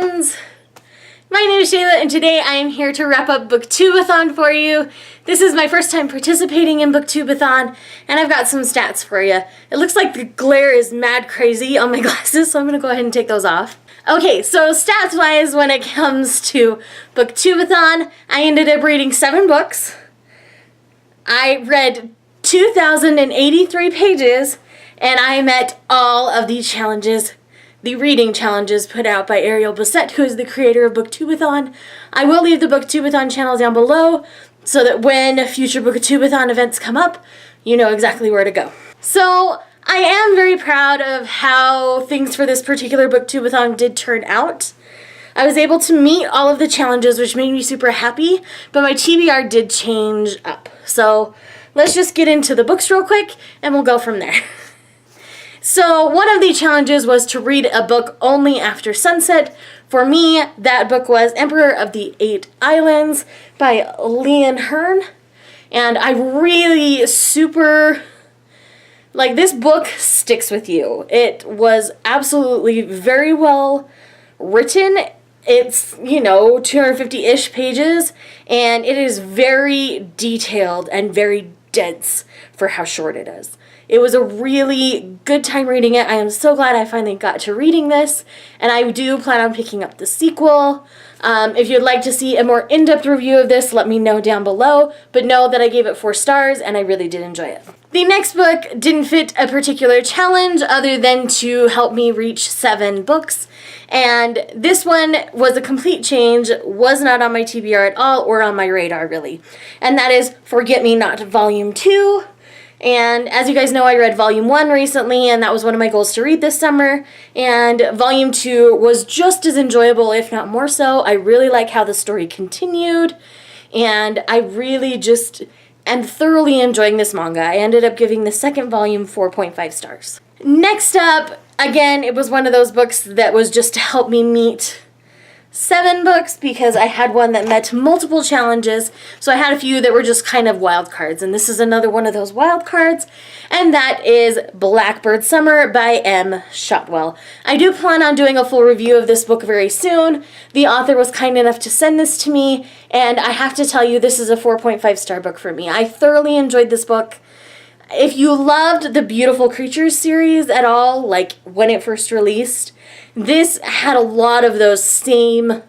friends! My name is Shayla and today I am here to wrap up Booktubeathon for you. This is my first time participating in Booktubeathon and I've got some stats for you. It looks like the glare is mad crazy on my glasses, so I'm going to go ahead and take those off. Okay, so stats wise when it comes to Booktubeathon, I ended up reading 7 books. I read 2,083 pages and I met all of the challenges, the reading challenges put out by Ariel Bissett, who is the creator of Booktubeathon. I will leave the Booktubeathon channel down below so that when future Booktubeathon events come up, you know exactly where to go. So I am very proud of how things for this particular Booktubeathon did turn out. I was able to meet all of the challenges, which made me super happy, but my TBR did change up. So let's just get into the books real quick and we'll go from there. So one of the challenges was to read a book only after sunset. For me, that book was Emperor of the Eight Islands by Leon Hearn. And I really this book sticks with you. It was absolutely very well written. It's, 250-ish pages, and it is very detailed and very dense for how short it is. It was a really good time reading it. I am so glad I finally got to reading this, and I do plan on picking up the sequel. If you'd like to see a more in-depth review of this, let me know down below, but know that I gave it 4 stars, and I really did enjoy it. The next book didn't fit a particular challenge other than to help me reach 7 books, and this one was a complete change, was not on my TBR at all, or on my radar, really. And that is Forget Me Not Volume 2. And as you guys know, I read Volume 1 recently, and that was one of my goals to read this summer. And Volume 2 was just as enjoyable, if not more so. I really like how the story continued, and I really just am thoroughly enjoying this manga. I ended up giving the second volume 4.5 stars. Next up, again, it was one of those books that was just to help me meet 7 books because I had one that met multiple challenges, so I had a few that were just kind of wild cards, and this is another one of those wild cards, and that is Blackbird Summer by M. Shotwell. I do plan on doing a full review of this book very soon. The author was kind enough to send this to me, and I have to tell you, this is a 4.5 star book for me. I thoroughly enjoyed this book. If you loved the Beautiful Creatures series at all, like when it first released, this had a lot of those same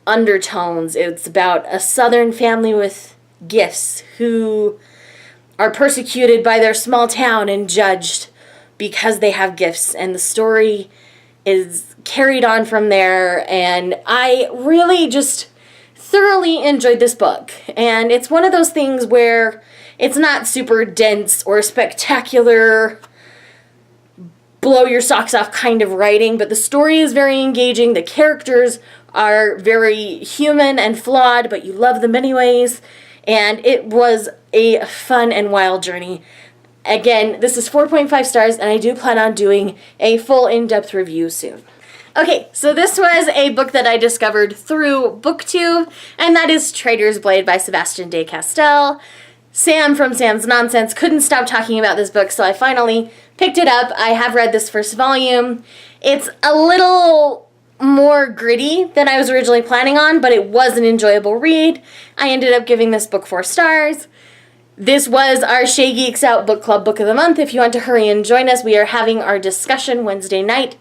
undertones. It's about a southern family with gifts who are persecuted by their small town and judged because they have gifts, and the story is carried on from there, and I really just thoroughly enjoyed this book. And it's one of those things where it's not super dense or spectacular, blow your socks off kind of writing, but the story is very engaging. The characters are very human and flawed, but you love them anyways. And it was a fun and wild journey. Again, this is 4.5 stars, and I do plan on doing a full in-depth review soon. Okay, so this was a book that I discovered through BookTube, and that is Traitor's Blade by Sebastian de Castell. Sam from Sam's Nonsense couldn't stop talking about this book, so I finally picked it up. I have read this first volume. It's a little more gritty than I was originally planning on, but it was an enjoyable read. I ended up giving this book 4 stars. This was our Shaegeeksout Book Club Book of the Month. If you want to hurry and join us, we are having our discussion Wednesday night,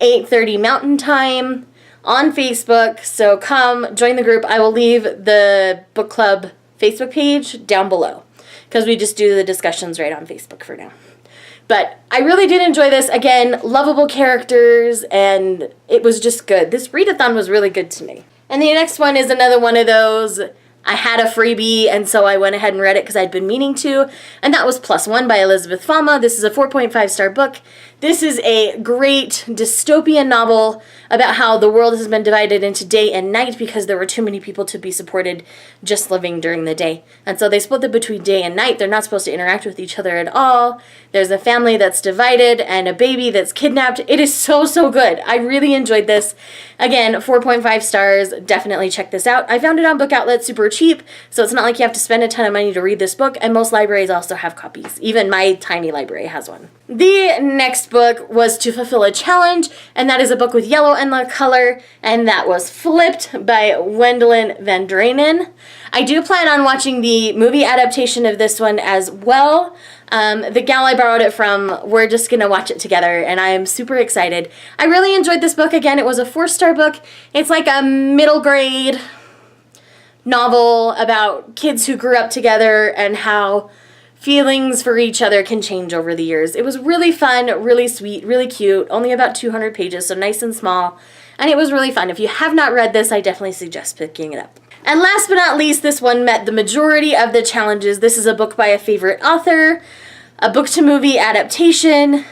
8:30 Mountain Time on Facebook. So come join the group. I will leave the book club Facebook page down below because we just do the discussions right on Facebook for now. But I really did enjoy this. Again, lovable characters, and it was just good. This readathon was really good to me. And the next one is another one of those, I had a freebie, and so I went ahead and read it because I'd been meaning to, and that was Plus One by Elizabeth Fama. This is a 4.5 star book. This is a great dystopian novel about how the world has been divided into day and night because there were too many people to be supported just living during the day. And so they split them between day and night. They're not supposed to interact with each other at all. There's a family that's divided and a baby that's kidnapped. It is so, so good. I really enjoyed this. Again, 4.5 stars. Definitely check this out. I found it on Book Outlet super cheap, so it's not like you have to spend a ton of money to read this book, and most libraries also have copies. Even my tiny library has one. The next next book was to fulfill a challenge, and that is a book with yellow endless color, and that was Flipped by Wendelin Van Draenen. I do plan on watching the movie adaptation of this one as well. The gal I borrowed it from, we're just going to watch it together, and I am super excited. I really enjoyed this book. Again, it was a 4-star book. It's like a middle grade novel about kids who grew up together and how feelings for each other can change over the years. It was really fun, really sweet, really cute, only about 200 pages, so nice and small, and it was really fun. If you have not read this, I definitely suggest picking it up. And last but not least, this one met the majority of the challenges. This is a book by a favorite author, a book-to-movie adaptation,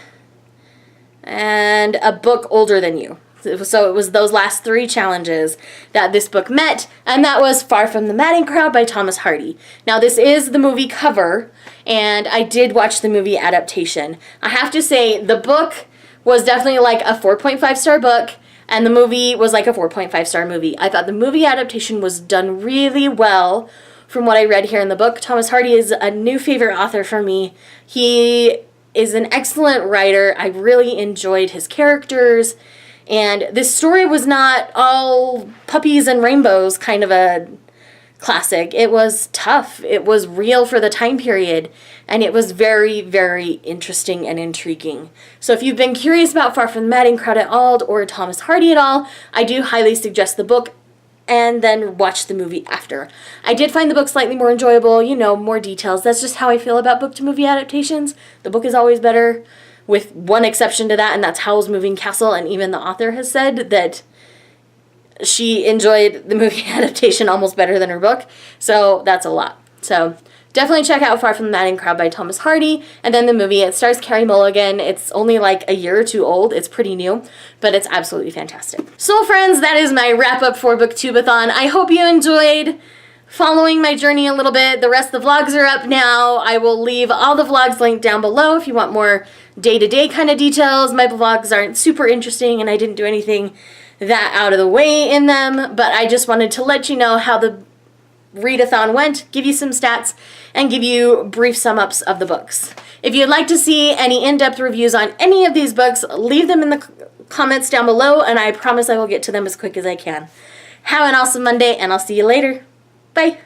and a book older than you. So it was those last 3 challenges that this book met, and that was Far from the Madding Crowd by Thomas Hardy. Now, this is the movie cover, and I did watch the movie adaptation. I have to say, the book was definitely like a 4.5-star book, and the movie was like a 4.5-star movie. I thought the movie adaptation was done really well from what I read here in the book. Thomas Hardy is a new favorite author for me. He is an excellent writer. I really enjoyed his characters. And this story was not all puppies and rainbows kind of a classic. It was tough. It was real for the time period. And it was very, very interesting and intriguing. So if you've been curious about Far from the Madding Crowd at all or Thomas Hardy at all, I do highly suggest the book and then watch the movie after. I did find the book slightly more enjoyable, more details. That's just how I feel about book-to-movie adaptations. The book is always better, with one exception to that, and that's Howl's Moving Castle, and even the author has said that she enjoyed the movie adaptation almost better than her book, so that's a lot. So definitely check out Far from the Madding Crowd by Thomas Hardy, and then the movie. It stars Carey Mulligan. It's only like a year or 2 old. It's pretty new, but it's absolutely fantastic. So friends, that is my wrap-up for Booktubeathon. I hope you enjoyed following my journey a little bit. The rest of the vlogs are up now. I will leave all the vlogs linked down below if you want more day-to-day kind of details. My vlogs aren't super interesting, and I didn't do anything that out of the way in them, but I just wanted to let you know how the readathon went, give you some stats, and give you brief sum-ups of the books. If you'd like to see any in-depth reviews on any of these books, leave them in the comments down below, and I promise I will get to them as quick as I can. Have an awesome Monday, and I'll see you later. Bye!